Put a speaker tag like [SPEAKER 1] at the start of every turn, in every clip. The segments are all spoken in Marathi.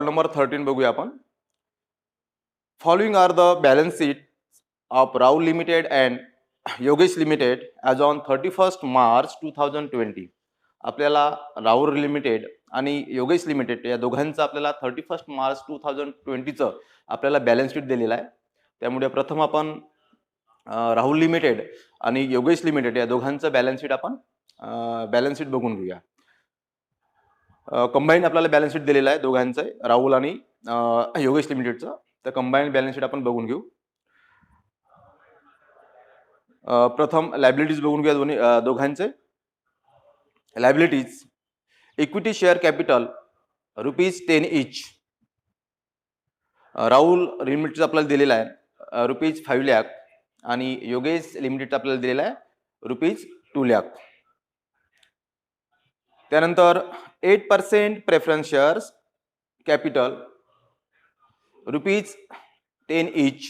[SPEAKER 1] नंबर 13 बघूया आपण. Following are the balance sheet of Rahul limited and Yogesh limited as on 31 March 2020. आपल्याला राहुल लिमिटेड आणि योगेश लिमिटेड या दोघांचं आपल्याला 31 मार्च 2020चं आपल्याला बॅलन्स शीट दिलेलं आहे. त्यामुळे प्रथम आपण राहुल लिमिटेड आणि योगेश लिमिटेड या दोघांचं बॅलन्स शीट आपण बॅलन्स शीट बघून घेऊया. कंबाईन आपल्याला बॅलन्स शीट दिलेलं आहे दोघांचं, राहुल आणि योगेश लिमिटेडचं. तर कंबाईन बॅलन्स शीट आपण बघून घेऊ. प्रथम लायबिलिटीज बघून घेऊया दोन्ही दोघांचे. लायबिलिटीज इक्विटी शेअर कॅपिटल ₹10 इच. राहुल लिमिटेडचं आपल्याला दिलेलं आहे ₹5 लाख आणि योगेश लिमिटेडचं आपल्याला दिलेलं आहे ₹2 लाख. त्यानंतर 8% प्रेफरन्स शेअर्स कॅपिटल ₹10 इच.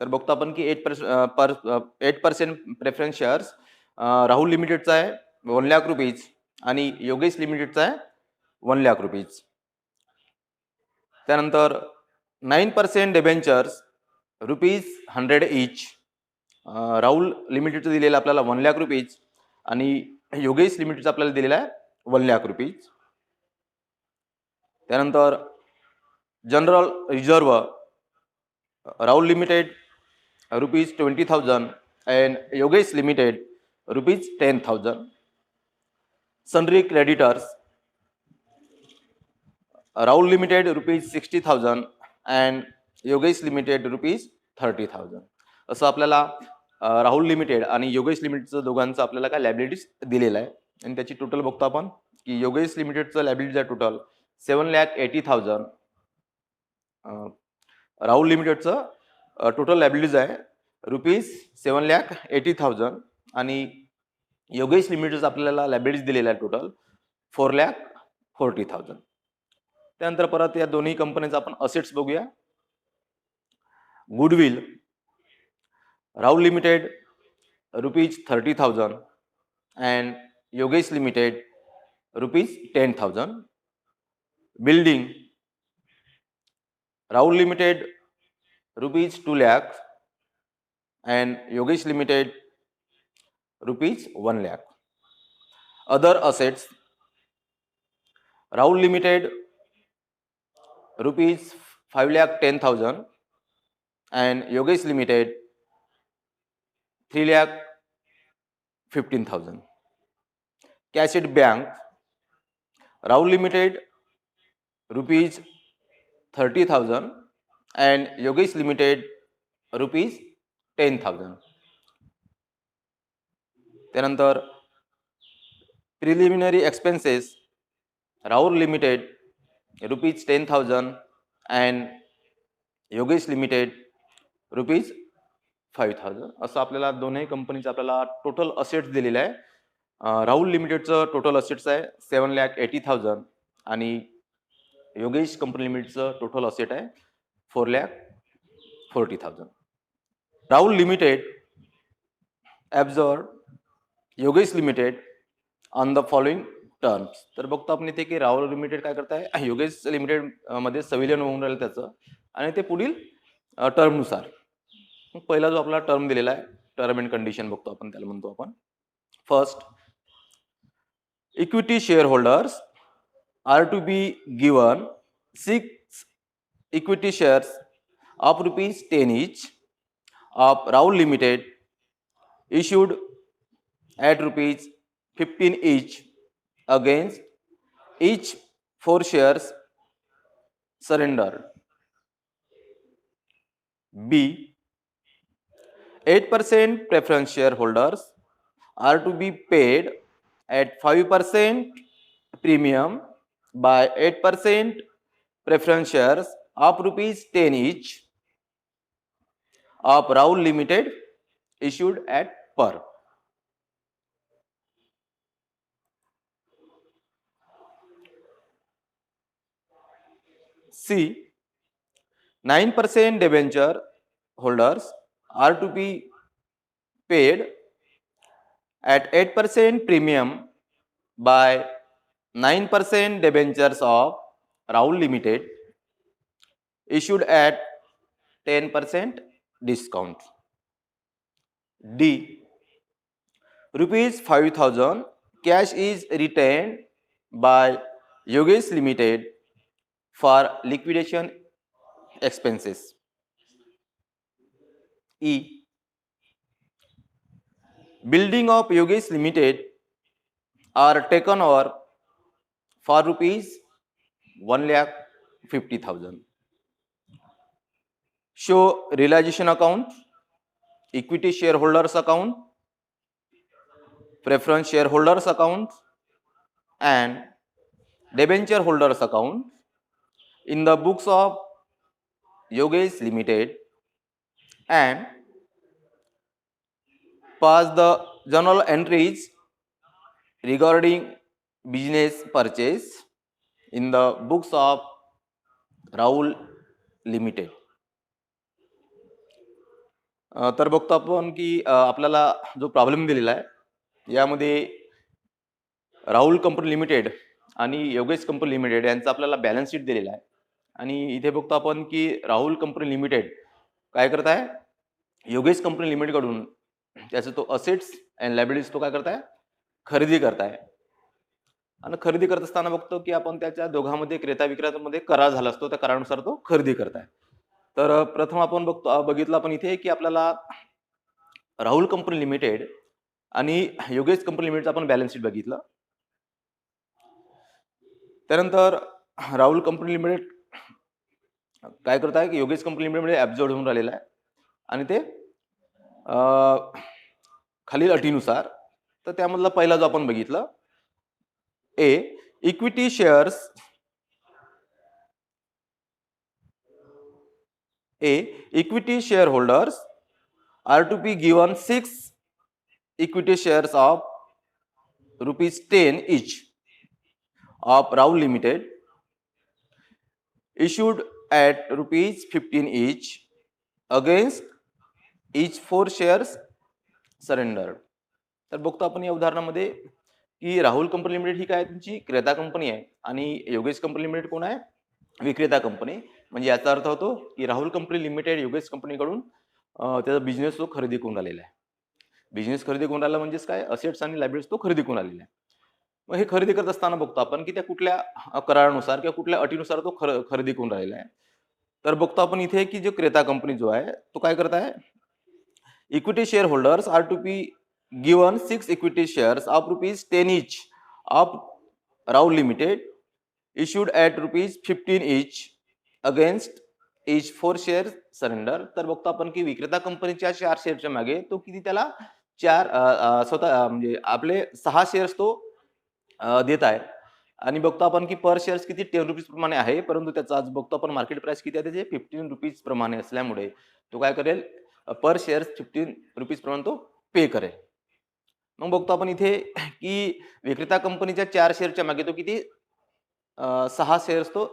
[SPEAKER 1] तर बघतो आपण की 8% प्रेफरन्स शेअर्स राहुल लिमिटेडचा आहे ₹1 लाख आणि योगेश लिमिटेडचा आहे ₹1 लाख. त्यानंतर 9% डिबेंचर्स ₹100 इच. राहुल लिमिटेडचं दिलेलं आपल्याला ₹1 लाख आणि योगेश लिमिटेडचं आपल्याला दिलेलं आहे ₹1 लाख. त्यानंतर general reserve Rahul limited ₹20,000 and Yogesh limited ₹10,000. सनरी creditors Rahul limited ₹60,000 and Yogesh limited ₹30,000. असं आपल्याला राहुल लिमिटेड आणि योगेश लिमिटेडचं दोघांचं आपल्याला काय लायबिलिटीज दिलेलं आहे. आणि त्याची टोटल बघतो आपण की योगेश लिमिटेडचं लायबिलिटीज आहे टोटल 7,80,000. राहुल लिमिटेडचं टोटल लायबिलिटीज आहे ₹7,80,000 आणि योगेश लिमिटेडचं आपल्याला लायबिलिटीज दिलेलं आहे टोटल 4,40,000. त्यानंतर परत या दोन्ही कंपनीचं आपण असेट्स बघूया. Goodwill Rahul limited ₹30,000 and Yogesh limited ₹10,000. Building Rahul limited ₹2 lakh and Yogesh limited ₹1 lakh. Other assets Rahul limited ₹5,10,000 and Yogesh limited ₹3,15,000. Cash at bank Rahul limited ₹30,000 and Yogesh limited ₹10,000. त्यानंतर preliminary expenses Rahul limited ₹10,000 and Yogesh limited ₹5,000. असं आपल्याला दोन्ही कंपनीचं आपल्याला टोटल असेट्स दिलेलं आहे. राहुल लिमिटेडचं टोटल असेट्स आहे 7,80,000 आणि योगेश कंपनी लिमिटेडचं टोटल असेट आहे 4,40,000. Rahul limited absorb Yogesh limited on the following terms. तर बघतो आपण इथे की राहुल लिमिटेड काय करत आहे, योगेश लिमिटेड मध्ये संविलीन होऊन राहिलं त्याचं आणि ते पुढील टर्मनुसार. पहिला जो आपला टर्म दिलेला आहे टर्म अँड कंडिशन बघतो आपण, त्याला म्हणतो आपण first equity share holders are to be given 6 equity shares of ₹10 each of Rahul Limited issued at ₹15 each against each 4 shares surrendered. B. 8% preference shareholders are to be paid at 5% premium by 8% preference shares of ₹10 each of Rahul Limited issued at par. C. 9% debenture holders are to be paid at 8% premium by 9% debentures of Rahul Limited issued at 10% discount. D. Rupees 5,000 cash is retained by Yogesh Limited for liquidation expenses. E. Building of Yogesh Limited are taken over for rupees 1,50,000. Show realization account, equity shareholders account, preference shareholders account, and debenture holders account in the books of Yogesh Limited, and pass the journal entries regarding business purchase in the books of Rahul Limited. तर बघतो आपण की आपल्याला जो प्रॉब्लेम दिलेला आहे यामध्ये राहुल कंपनी लिमिटेड आणि योगेश कंपनी लिमिटेड यांचा आपल्याला बॅलन्स शीट दिलेला आहे आणि इथे बघतो आपण की राहुल कंपनी लिमिटेड काय करत आहे, योगेश कंपनी लिमिटेड कडून त्याचे तो असेट्स अँड लायबिलिटीज तो काय करताय, खरेदी करताय. आणि खरेदी करत असताना बघतो की आपण त्याच्या दोघांमध्ये क्रेता विक्रेत्यामध्ये करार झाला असतो, त्या करारानुसार तो खरेदी करताय. तर प्रथम आपण बघितलं आपण इथे की आपल्याला राहुल कंपनी लिमिटेड आणि योगेश कंपनी लिमिटेडचं आपण बॅलन्स शीट बघितलं. त्यानंतर राहुल कंपनी लिमिटेड काय करत आहे की योगेश कंपनी लिमिटेडमध्ये ॲब्झॉर्ब होऊन राहिलेला आहे आणि ते खालील अटीनुसार. तर त्यामधला पहिला जो आपण बघितलं, a equity shares, equity share holders are to be given 6 equity shares of ₹10 each of Rahul Limited issued at ₹15 each against each 4 shares surrendered. तर बघतो आपण या उदाहरणामध्ये की राहुल कंपनी लिमिटेड ही काय तुमची क्रेता कंपनी आहे आणि योगेश कंपनी लिमिटेड कोण आहे, विक्रेता कंपनी. म्हणजे याचा अर्थ होतो की राहुल कंपनी लिमिटेड योगेश कंपनीकडून त्याचा बिझनेस तो खरेदी करून आलेला आहे. बिझनेस खरेदी करून राहिला म्हणजेच काय, असेट्स आणि लायबिलिटीज तो खरेदी करून आलेला आहे. मग हे खरेदी करत असताना बघतो आपण की त्या कुठल्या करारानुसार किंवा कुठल्या अटीनुसार तो खरेदी करून राहिला आहे. तर बघतो आपण इथे की जो क्रेता कंपनी जो आहे तो काय करत आहे, equity share holders are to be given 6 equity shares of ₹10 each of Rahul limited issued at ₹15 each against each 4 shares surrender. तर बघतो आपण की विक्रेता कंपनीच्या 4 शेअरच्या मागे तो किती त्याला 4 स्वतः म्हणजे आपले 6 शेअर्स तो देत आहे. आणि बघतो आपण की पर शेअर्स किती ₹10 प्रमाणे आहे, परंतु त्याचा आज बघतो आपण मार्केट प्राइस किती आहे त्याचे ₹15 प्रमाणे असल्यामुळे तो काय करेल, पर शेअर्स ₹15 प्रमाणे तो पे करेल. मग बघतो आपण इथे की विक्रेता कंपनीच्या 4 शेअरच्या मागे तो किती 6 शेअर्स तो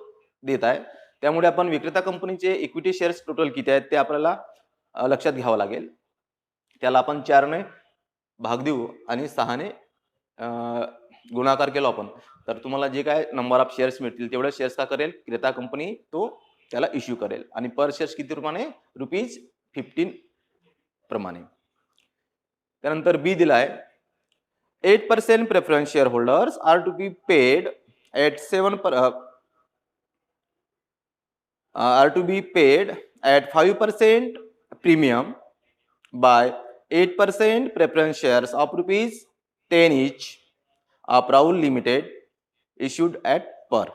[SPEAKER 1] देत आहे. त्यामुळे आपण विक्रेता कंपनीचे इक्विटी शेअर्स टोटल किती आहेत ते आपल्याला लक्षात घ्यावं लागेल. त्याला आपण 4 ने भाग देऊ आणि 6 ने गुणाकार केला आपण तर तुम्हाला जे काय नंबर ऑफ शेअर्स मिळतील तेवढे शेअर्स का करेल, क्रेता कंपनी तो त्याला इश्यू करेल. आणि पर शेअर्स किती प्रमाणे, ₹15 प्रमाणे. त्यानंतर बी दिला आहे, 8% preference share holders are to be paid at 5% premium by 8% preference shares of ₹10 each of Rahul Limited issued at par.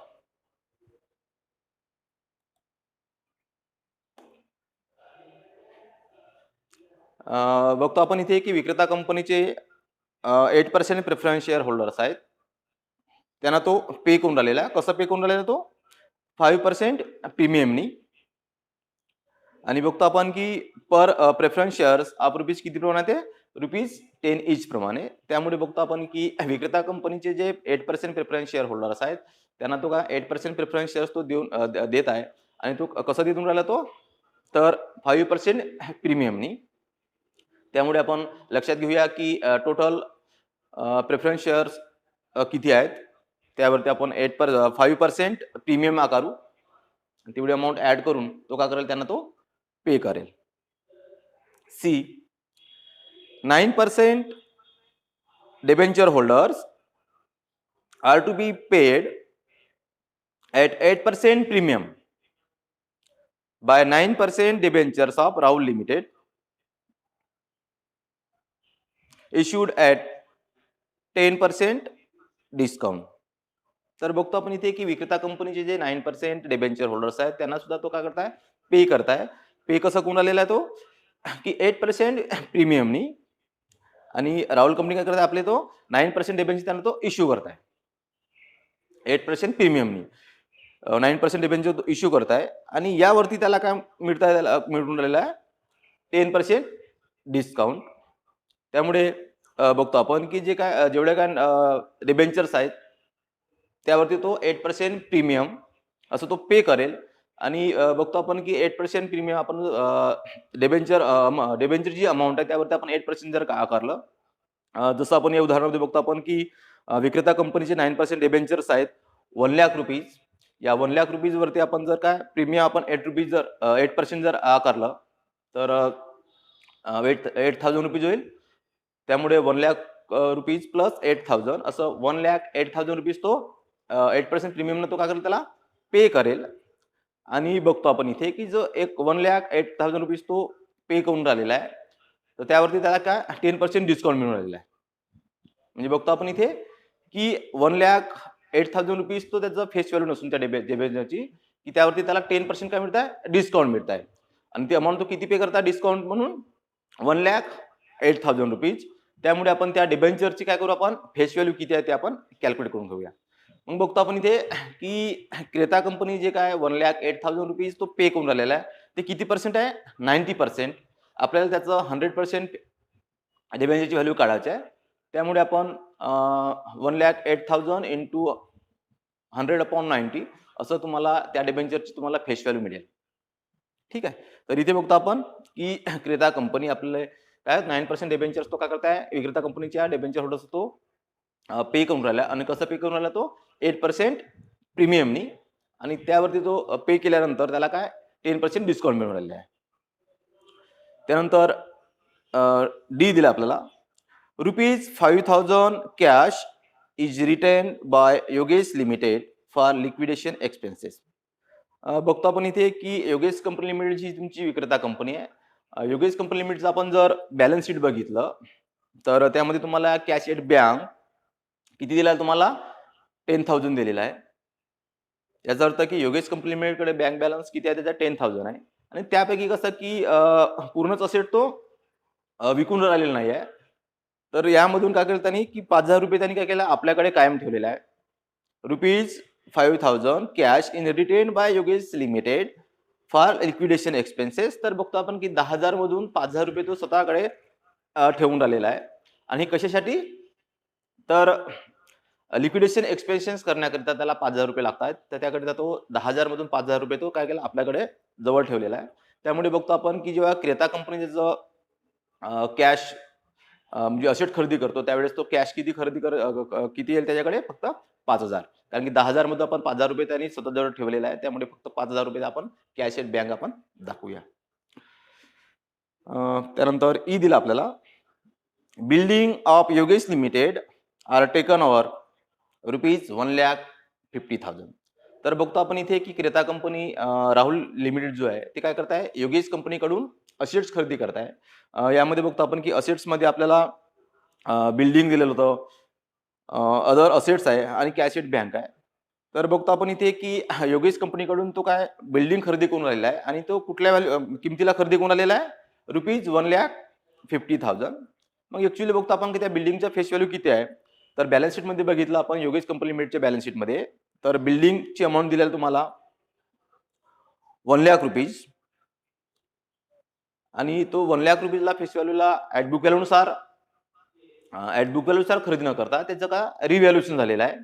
[SPEAKER 1] बघतो आपण इथे की विक्रेता कंपनीचे 8% प्रेफरन्स शेअर होल्डर्स आहेत, त्यांना तो पे करून राहिलेला आहे. कसं पे करून राहिलेला तो 5% प्रीमियमनी. आणि बघतो आपण की पर प्रेफरन्स शेअर्स ऑफ किती प्रमाणे ते ₹10 each प्रमाणे. त्यामुळे बघतो आपण की विक्रेता कंपनीचे जे 8% प्रेफरन्स शेअर होल्डर्स आहेत त्यांना तो काय 8% प्रेफरन्स शेअर्स तो देत आहे. आणि तो कसं देऊन राहिला तो, तर 5% प्रीमियमनी. त्यामुळे आपण लक्षात घेऊया की टोटल प्रेफरन्स शेअर्स किती आहेत. त्यावरती आपण 5% प्रीमियम आकारू, तेवढी अमाऊंट ऍड करून तो काय करेल, त्यांना तो पे करेल. C 9% debenture holders are to be paid at 8% premium by 9% debentures of Rahul Limited issued at 10% discount. तर बघतो आपण इथे की विक्रेता कंपनीचे जे 9% डिबेंचर होल्डर्स आहेत त्यांना सुद्धा तो काय करताय, पे करताय. पे कसं कोण आलेला आहे तो, की 8% प्रीमियमनी, आणि राहुल कंपनी काय करताय, आपले तो 9% डिबेंचर त्यांना तो इश्यू करताय 8% प्रीमियमनी. 9% डिबेंचर इश्यू करताय आणि यावरती त्याला काय मिळताय, मिळून राहिलेला आहे 10% डिस्काउंट. त्यामुळे बघतो आपण की जे काय जेवढे काय डिबेंचर्स आहेत त्यावरती तो 8% प्रीमियम असं तो पे करेल. आणि बघतो आपण की 8% प्रीमियम आपण डिबेंचरची अमाऊंट आहे त्यावरती आपण 8% जर आकारलं, जसं आपण या उदाहरणामध्ये बघतो आपण की विक्रेता कंपनीचे 9% डिबेंचर्स आहेत 1,00,000 रुपीज. या 1,00,000 रुपीज वरती आपण जर काय प्रीमियम आपण 8% जर आकारलं तर 8,000 रुपीज होईल. त्यामुळे 1,00,000 रुपीज प्लस 8,000 असं 1,08,000 रुपीज तो 8% प्रीमियम तो काय करेल, त्याला पे करेल. आणि बघतो आपण इथे की जो एक 1,08,000 रुपीज तो पे करून राहिलेला आहे, तर त्यावरती त्याला काय 10% डिस्काउंट मिळून राहिलेला आहे. म्हणजे बघतो आपण इथे की 1,08,000 रुपीज तो त्याचा फेस व्हॅल्यू नसून त्या डिबेंचरची, की त्यावरती त्याला 10% काय मिळत आहे, डिस्काउंट मिळत आहे. आणि ती अमाऊंट तो किती पे करता डिस्काउंट म्हणून, 1,08,000 रुपीज. त्यामुळे आपण त्या डिबेंचरची काय करू, आपण फेस व्हॅल्यू किती आहे ते आपण कॅल्क्युलेट करून घेऊया. मग बघतो आपण इथे की क्रेता कंपनी जे काय 1,08,000 रुपीज तो पे करून राहिलेला आहे, ते किती पर्सेंट आहे, 90%. आपल्याला त्याचं 100% डिबेंचरची व्हॅल्यू काढायची आहे. त्यामुळे आपण 1,08,000 इंटू 100/90 असं तुम्हाला त्या डिबेंचरची तुम्हाला फेस व्हॅल्यू मिळेल. ठीक आहे. तर इथे बघतो आपण की क्रेता कंपनी आपले काय 9% डिबेंचर्स तो काय करताय, विक्रेता कंपनीच्या डिबेंचर होल्डर्स तो पे करून राहिला. आणि कसं पे करून राहिला, तो 8% प्रीमियमनी, आणि त्यावरती तो पे केल्यानंतर त्याला काय 10% डिस्काउंट मिळून राहिलेला आहे. त्यानंतर डी दिला आपल्याला, ₹5,000 cash is written by Yogesh limited for liquidation expenses. बघतो आपण इथे की योगेश कंपनी लिमिटेड जी तुमची विक्रेता कंपनी आहे, योगेश कंपनी लिमिटेडचं आपण जर बॅलन्स शीट बघितलं तर त्यामध्ये तुम्हाला कॅश एट बँक किती दिला, तुम्हाला 10,000 दिलेला आहे. याचा अर्थ की योगेश कंपनी लिमिटेडकडे बँक बॅलन्स किती आहे, त्याचा 10,000 आहे. आणि त्यापैकी कसं की पूर्णच असेट तो विकून राहिलेला नाही आहे. तर यामधून काय केलं त्यांनी की 5,000 रुपये त्यांनी काय केलं, आपल्याकडे कायम ठेवलेला आहे. ₹5,000 cash in written by Yogesh limited for liquidation expenses. तर बघतो आपण की 10,000 मधून 5,000 रुपये तो स्वतःकडे ठेवून राहिलेला आहे. आणि कशासाठी, तर लिक्विडेशन एक्सपेन्सेस करण्याकरिता त्याला 5,000 रुपये लागतात. तर त्याकरिता तो 10,000 मधून 5,000 रुपये तो काय केला, आपल्याकडे जवळ ठेवलेला आहे. त्यामुळे बघतो आपण की जेव्हा क्रेता कंपनी त्याचं कॅश म्हणजे असेट खरेदी करतो त्यावेळेस तो कॅश किती किती येईल त्याच्याकडे, फक्त 5,000. कारण की 10,000 मध्ये आपण 5,000 रुपये त्यांनी स्वतःजवळ ठेवलेला आहे. त्यामुळे फक्त 5,000 रुपये आपण कॅश एट बँक आपण दाखवूया. त्यानंतर ई दिला आपल्याला, building of Yogesh limited are taken over ₹1,50,000. तर बघतो आपण इथे की क्रेता कंपनी राहुल लिमिटेड जो आहे ते काय करताय, योगेश कंपनीकडून असेट्स खरेदी करताय. यामध्ये बघतो आपण की असेट्स मध्ये आपल्याला बिल्डिंग दिलेलं होतं, अदर असेट्स आहे आणि कॅश एट बँक आहे. तर बघतो आपण इथे की योगेश कंपनीकडून तो काय बिल्डिंग खरेदी करून राहिलेला आहे, आणि तो कुठल्या किमतीला खरेदी करून आलेला आहे, ₹1,50,000. मग ऍक्च्युअली बघतो आपण की त्या बिल्डिंगचा फेस व्हॅल्यू किती आहे, तर बॅलन्स शीट मध्ये बघितलं आपण योगेश कंपनी लिमिटेडच्या बॅलन्स शीट मध्ये, तर बिल्डिंगची अमाऊंट दिलेली तुम्हाला ₹1,00,000. आणि तो ₹1,00,000 फेस व्हॅल्यूला ऍटबुक व्हॅल्यूनुसार खरेदी न करता त्याचं का रिव्हॅल्युएशन झालेलं आहे.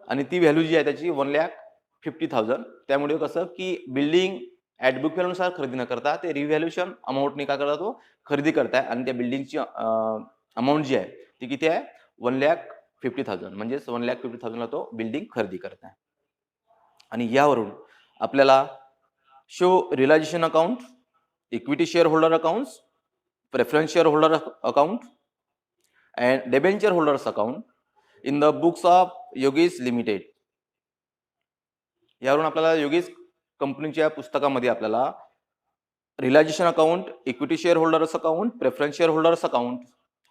[SPEAKER 1] आणि ती व्हॅल्यू जी आहे त्याची 1,50,000. त्यामुळे कसं की बिल्डिंग ऍटबुक व्हॅल्यूनुसार खरेदी न करता ते रिव्हॅल्युएशन अमाऊंटने काय करता, तो खरेदी करताय. आणि त्या बिल्डिंगची अमाऊंट जी आहे ती किती आहे, 1,00,000 50,000 म्हणजेच 1,50,000ला तो बिल्डिंग खरेदी करत आहे. आणि यावरून आपल्याला show realisation account, equity share holder accounts, preference share holder account and debenture holders account in the books of Yogesh limited. यावरून आपल्याला योगेश कंपनीच्या पुस्तकामध्ये आपल्याला realisation account, equity share holders account, preference share holders account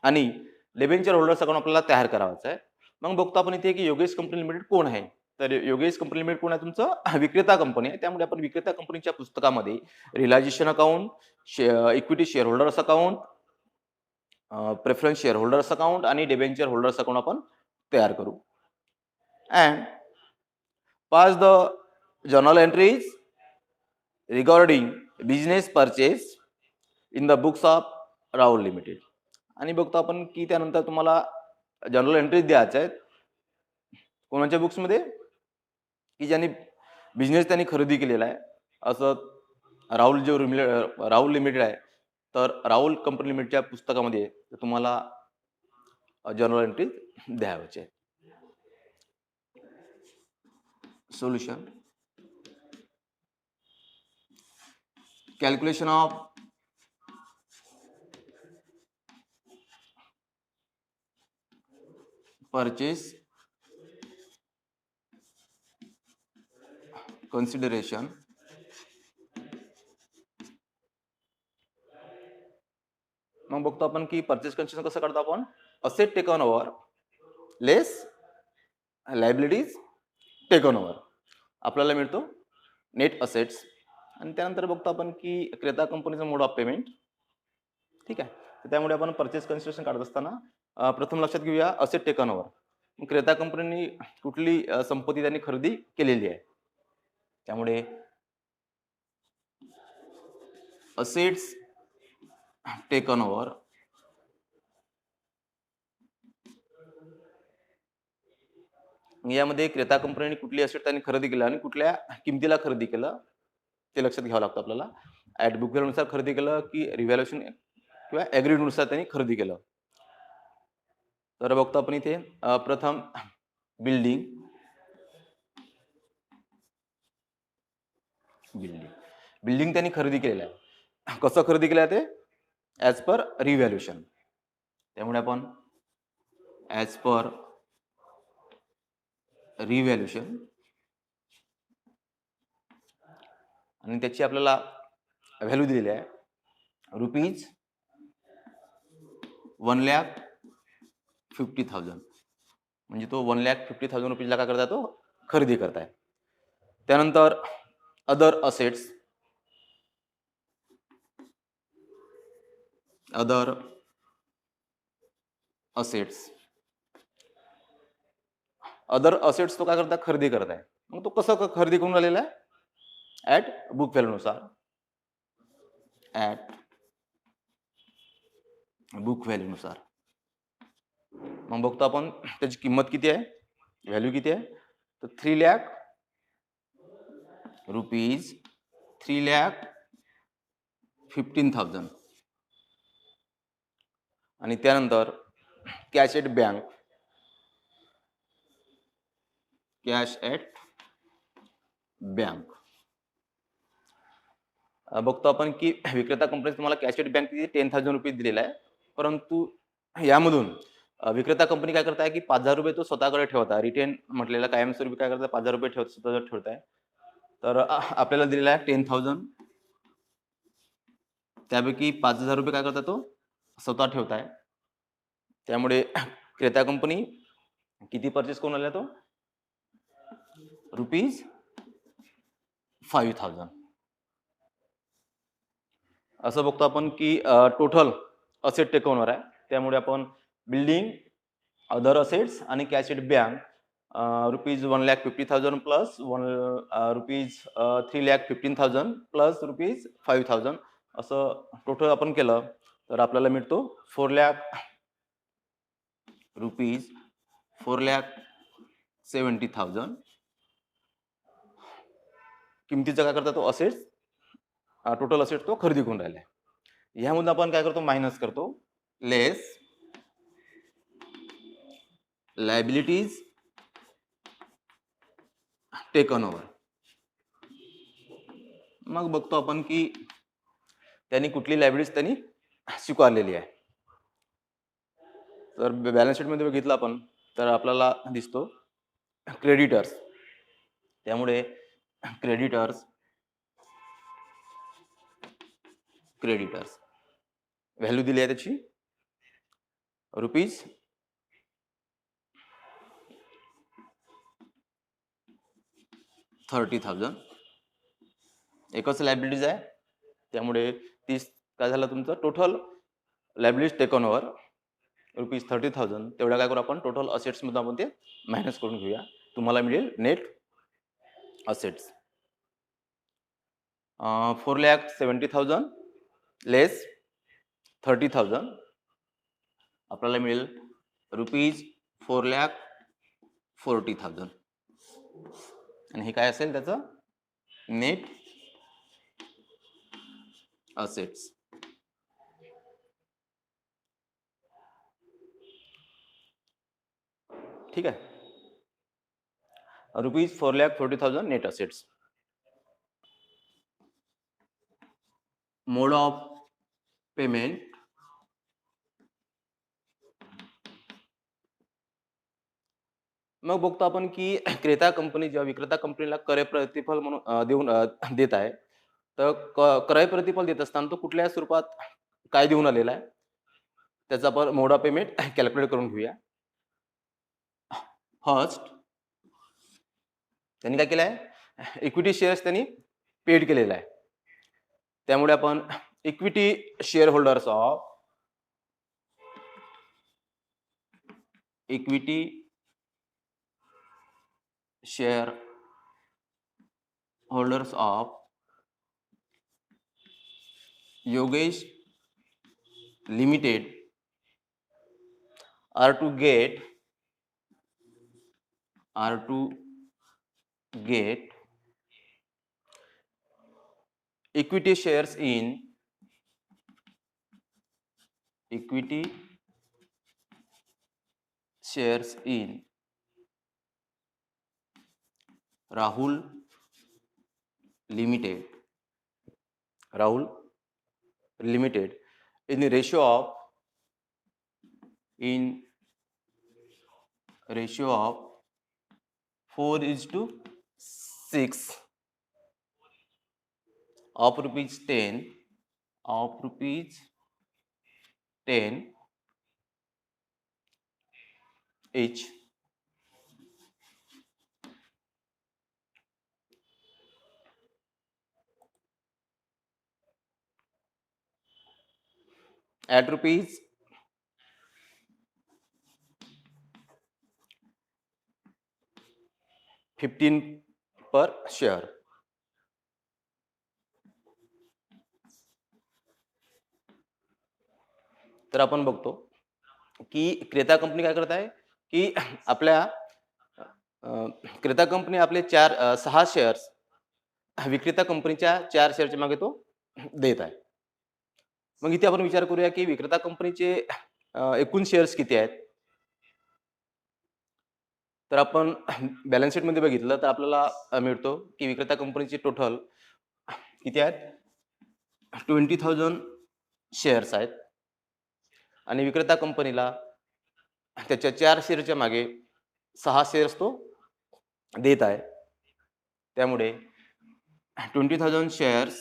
[SPEAKER 1] आणि डिबेंचर होल्डर्स अकाउंट आपल्याला तयार करायचं आहे. मग बघतो आपण इथे की योगेश कंपनी लिमिटेड कोण आहे. तर योगेश कंपनी लिमिटेड कोण आहे, तुमचं विक्रेता कंपनी आहे. त्यामुळे आपण विक्रेता कंपनीच्या पुस्तकामध्ये realisation account, equity share holders account, preference share holders account आणि डिबेंचर होल्डर्स अकाउंट आपण तयार करू. And pass the journal entries regarding business purchase in the books of Rahul limited. आणि बघतो आपण की त्यानंतर तुम्हाला जर्नल एंट्रीज द्यायच्या आहेत कोणाच्या बुक्समध्ये, की ज्यांनी बिझनेस त्यांनी खरेदी केलेला आहे. असं राहुल लिमिटेड आहे, तर राहुल कंपनी लिमिटेडच्या पुस्तकामध्ये तुम्हाला जर्नल एंट्रीज द्यायचे आहेत. Solution. Calculation of purchase consideration मग बघतो आपण की परचेस कन्सिडरेशन कसं करतो आपण. असेट टेकन ओव्हर लेस लायबिलिटीज टेकन ओव्हर आपल्याला मिळतो नेट असेट्स. आणि त्यानंतर बघतो आपण की क्रेता कंपनीचा मोड ऑफ पेमेंट. ठीक आहे, तर त्यामुळे आपण परचेस कन्सिडरेशन काढत असताना प्रथम लक्षात घेऊया असेट टेकन ओव्हर. क्रेता कंपनीने कुठली संपत्ती त्यांनी खरेदी केलेली आहे, त्यामुळे असेट्स टेकन ओव्हर यामध्ये क्रेता कंपनीने कुठली असेट त्यांनी खरेदी केलं आणि कुठल्या किमतीला खरेदी केलं ते लक्षात घ्यावं लागतं आपल्याला. ऍट बुक व्हॅल्यू नुसार खरेदी केलं की रिव्हॅल्युएशन किंवा ऍग्रीड नुसार त्यांनी खरेदी केलं. तर बघतो आपण इथे प्रथम बिल्डिंग त्यांनी खरेदी केलेलं आहे. कसं खरेदी केलं आहे ते ऍज पर रिव्हॅल्युएशन. त्यामुळे आपण ऍज पर रिव्हॅल्युएशन आणि त्याची आपल्याला व्हॅल्यू दिलेली आहे रुपीज 1,50,000. म्हणजे तो 1,50,000 रुपीजला काय करताय, तो खरेदी करताय. त्यानंतर अदर असेट्स, तो काय करताय, खरेदी करताय. मग तो कसं खरेदी करून राहिलेला आहे, ऍट बुक व्हॅल्यू नुसार. ऍट बुक व्हॅल्यू नुसार. मग बघतो आपण त्याची किंमत किती आहे, व्हॅल्यू किती आहे, तर 3,00,000 रुपीज, 3,15,000. आणि त्यानंतर कॅश एट बँक. बघतो आपण की विक्रेता कंपनी तुम्हाला कॅश एट बँक 10,000 रुपीज दिलेला आहे. परंतु यामधून विक्रेता कंपनी काय करताय की 5,000 रुपये तो स्वतःकडे ठेवता, रिटेन म्हटलेला कायमस्वरूपी काय करताय 5,000 रुपये स्वतः ठेवताय. तर आपल्याला दिलेला आहे 10,000, त्यापैकी 5,000 रुपये काय करता तो स्वतः ठेवताय. त्यामुळे क्रेता कंपनी किती परचेस करून आला, तो रुपीज 5,000. असं बघतो आपण की टोटल असेट टेकओव्हर आहे. त्यामुळे आपण बिल्डिंग, अदर असेट्स आणि cash at bank rupees 1,50,000 plus rupees 3,15,000 plus rupees 5,000 असं टोटल आपण केलं तर आपल्याला मिळतो 4,70,000 किमतीचा काय करता तो असेट्स, टोटल असेट तो खरेदी करून राहिला आहे. ह्यामधून आपण काय करतो, मायनस करतो, लेस लायबिलिटीज टेकन ओव्हर. मग बघतो आपण की त्यांनी कुठली लायबिलिटीज त्यांनी स्वीकारलेली आहे. तर बॅलन्स शीटमध्ये बघितलं आपण तर आपल्याला दिसतो क्रेडिटर्स. त्यामुळे क्रेडिटर्स व्हॅल्यू दिली आहे त्याची ₹30,000. एकच लायबिलिटीज आहे, त्यामुळे 30 काय झालं तुमचं टोटल लायबिलिटीज टेकन ओव्हर ₹30,000. तेवढ्या काय करू आपण टोटल असेट्समध्ये आपण ते मायनस करून घेऊया. तुम्हाला मिळेल नेट असेट्स 4,70,000 लेस 30,000 आपल्याला मिळेल ₹4,40,000. आणि हे काय असेल त्याचं नेट असेट्स. ठीक आहे, ₹4,40,000 net assets. Mode of payment मग बघतो आपण की क्रेता कंपनी जेव्हा विक्रेता कंपनीला क्रय प्रतिफल म्हणून देत आहे, तर क्रय प्रतिफल देत असताना तो कुठल्या स्वरूपात काय देऊन आलेला आहे त्याचा आपण मोड ऑफ पेमेंट कॅल्क्युलेट करून घेऊया. फर्स्ट त्यांनी काय केलं आहे इक्विटी शेअर्स त्यांनी पेड केलेला आहे. त्यामुळे आपण equity share holders of equity share holders of Yogesh limited are to get equity shares in Rahul Limited in the ratio of 4:6 of rupees 10 each. At rupees 15 per share. तर आपण बघतो की क्रेता कंपनी काय करत आहे की आपल्या क्रेता कंपनी आपले 6 शेअर्स विक्रेता कंपनीच्या 4 शेअरच्या मागे तो देत आहे. मग इथे आपण विचार करूया की विक्रेता कंपनीचे एकूण शेअर्स किती आहेत. तर आपण बॅलन्स शीट मध्ये बघितलं तर आपल्याला मिळतो की विक्रेता कंपनीचे टोटल किती आहेत 20,000 शेअर्स आहेत आणि विक्रेता कंपनीला त्याच्या 4 शेअरच्या मागे 6 शेअर्स तो देत आहे. त्यामुळे 20,000 शेअर्स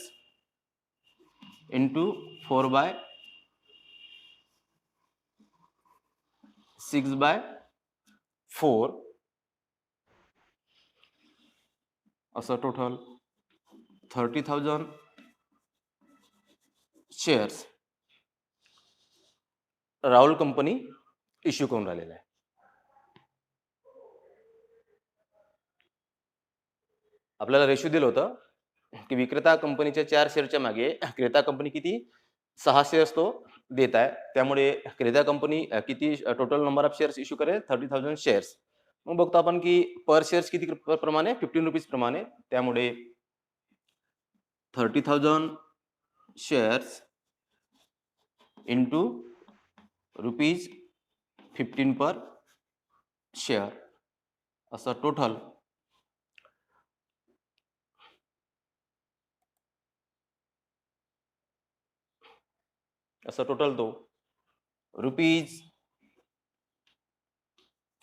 [SPEAKER 1] इंटू 4/6/4 असं total 30,000 shares Rahul company issue करून राहिलेला आहे. आपल्याला रेशो दिलं होतं की विक्रेता कंपनीच्या 4 शेअरच्या मागे क्रेता कंपनी किती 6 शेअर्स तो देत आहे. त्यामुळे क्रेता कंपनी किती total number of shares issue करेल 30,000 शेअर्स. मग बघतो आपण की पर शेअर्स किती प्रमाणे 15 रुपीज प्रमाणे. त्यामुळे 30,000 शेअर्स इंटू ₹15 पर शेअर असं टोटल तो रुपीज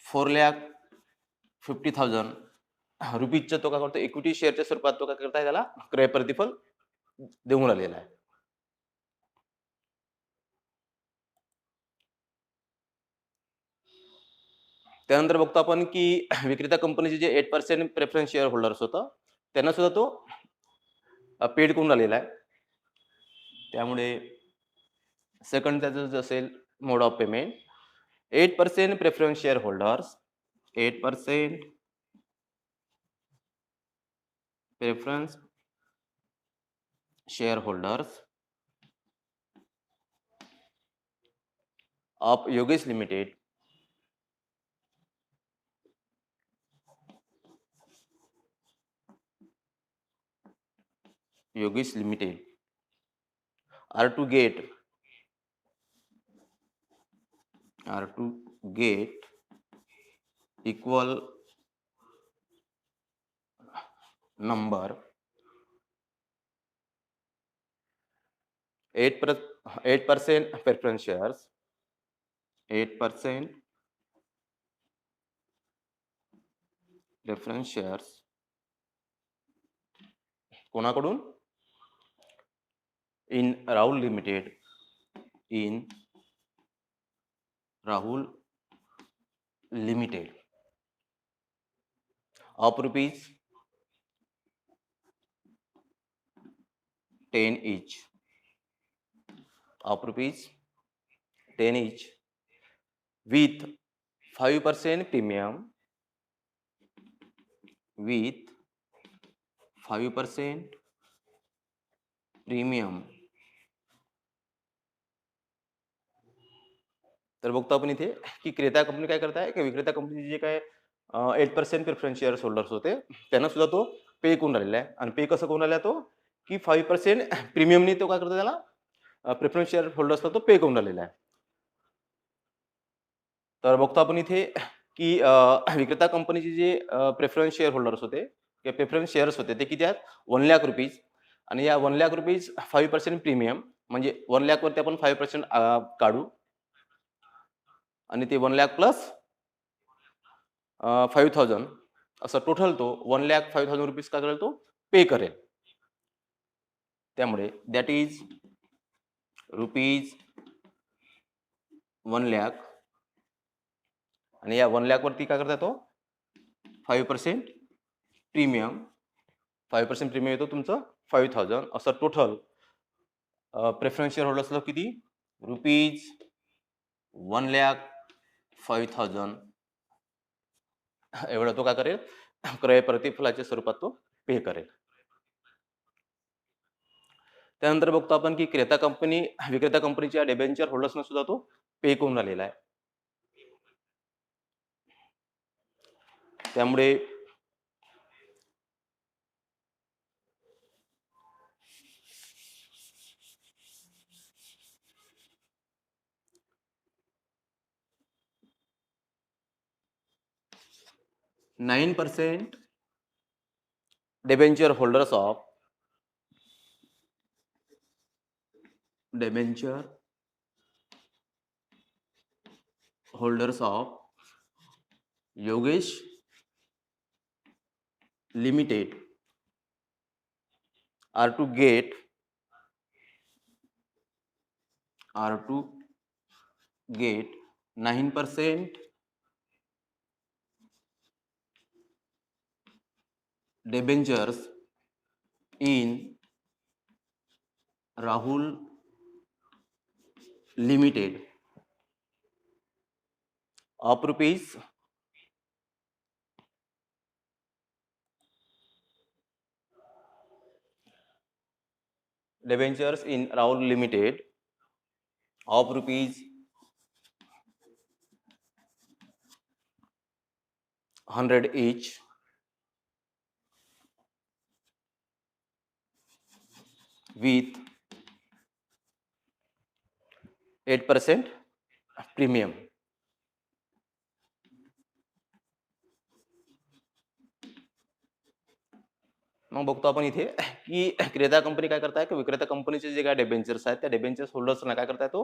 [SPEAKER 1] 4,50,000 रुपीजचा तो काय करतो इक्विटी शेअरच्या स्वरूपात तो काय करताय त्याला क्रय प्रतिफल देऊन आलेला आहे. त्यानंतर बघतो आपण की विक्रेता कंपनीचे जे 8% प्रेफरन्स शेअर होल्डर्स होतं त्यांना सुद्धा तो पेड करून आलेला आहे. त्यामुळे सेकंड त्याचं जे असेल mode of payment 8% preference share holders 8% preference share holders of Yogesh limited are to get equal number 8% preference shares 8% preference shares कोणाकडून in Rahul Limited of rupees 10 each with 5% premium तर बघतो आपण इथे की क्रेता कंपनी काय करत आहे की विक्रेता कंपनीचे जे काय 8% प्रेफरन्स शेअर होल्डर्स होते त्यांना सुद्धा तो पे करून राहिलेला आहे. आणि पे कसं करून राहिला तो की 5% प्रीमियमनी तो काय करतो त्याला प्रेफरन्स शेअर होल्डर्सला तो पे करून राहिलेला आहे. तर बघतो आपण इथे की विक्रेता कंपनीचे जे प्रेफरन्स शेअर होल्डर्स होते किंवा प्रेफरन्स शेअर्स होते ते किती आहेत 1,00,000 रुपीज. आणि या 1,00,000 रुपीज 5% प्रीमियम म्हणजे 1,00,000 वरती आपण 5% काढू आणि ते 1,00,000 प्लस 5,000 असं टोटल तो 1,05,000 रुपीज काय करेल तो पे करेल. त्यामुळे दॅट इज रुपीज 1,00,000 आणि या 1,00,000 वरती काय करता तो 5% प्रीमियम 5% प्रीमियम येतो तुमचं 5,000 असं टोटल प्रेफरन्स शेअर होल्डर्सला किती रुपीज 1,05,000 एवढा तो काय करेल क्रय प्रतिफलाच्या स्वरूपात तो पे करेल. त्यानंतर बघतो आपण की विक्रेता कंपनीच्या डेबेंचर होल्डर्सना सुद्धा तो पे करून राहिलेला आहे. त्यामुळे $9 debenture holders of Yogesh Limited are to get 9% debentures in Rahul Limited of rupees 100 each with 8% premium. मग बघतो आपण इथे की क्रेता कंपनी काय करताय की विक्रेता कंपनीचे जे काय डेबेंचर्स आहेत त्या डेबेंचर्स होल्डर्सना काय करताय तो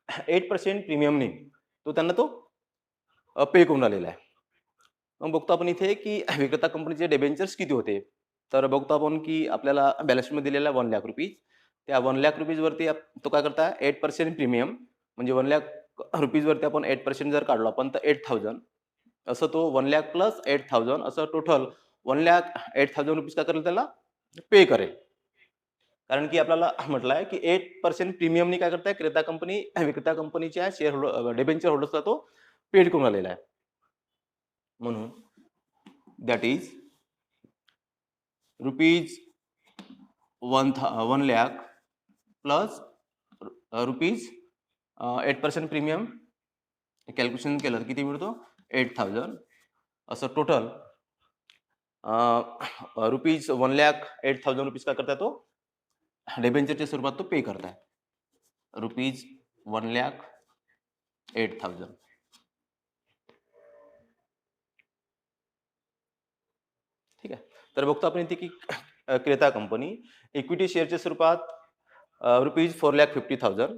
[SPEAKER 1] 8% प्रीमियमने तो त्यांना तो पे करून आलेला आहे. मग बघतो आपण इथे की विक्रेता कंपनीचे डेबेंचर्स किती होते. तर बघतो आपण की आपल्याला बॅलन्स शीटमध्ये दिलेला 1,00,000 रुपीज. त्या 1,00,000 वरती तो काय करताय 8% प्रीमियम म्हणजे 1,00,000 रुपीजवरती आपण 8% जर काढलो आपण तर 8,000 असं तो 1,00,000 प्लस 8,000 असं टोटल 1,08,000 रुपीज काय करेल त्याला पे करेल. कारण की आपल्याला म्हटलं आहे की 8% प्रीमियमनी काय करताय क्रेता कंपनी विक्रेता कंपनीच्या शेअर होल्डर डिबेंचर होल्डर्सला तो पेड करून आलेला आहे. म्हणून that is rupees 1,00,000 plus rupees 8% premium calculation केलं तर किती मिळतो 8,000 असं टोटल रुपीज 1,08,000 रुपीज काय करताय तो डिबेंचरच्या स्वरूपात तो पे करताय रुपीज 1,08,000. ठीक आहे. तर बघतो आपण इथे की क्रेता कंपनी इक्विटी शेअरच्या स्वरूपात रुपीज 4,50,000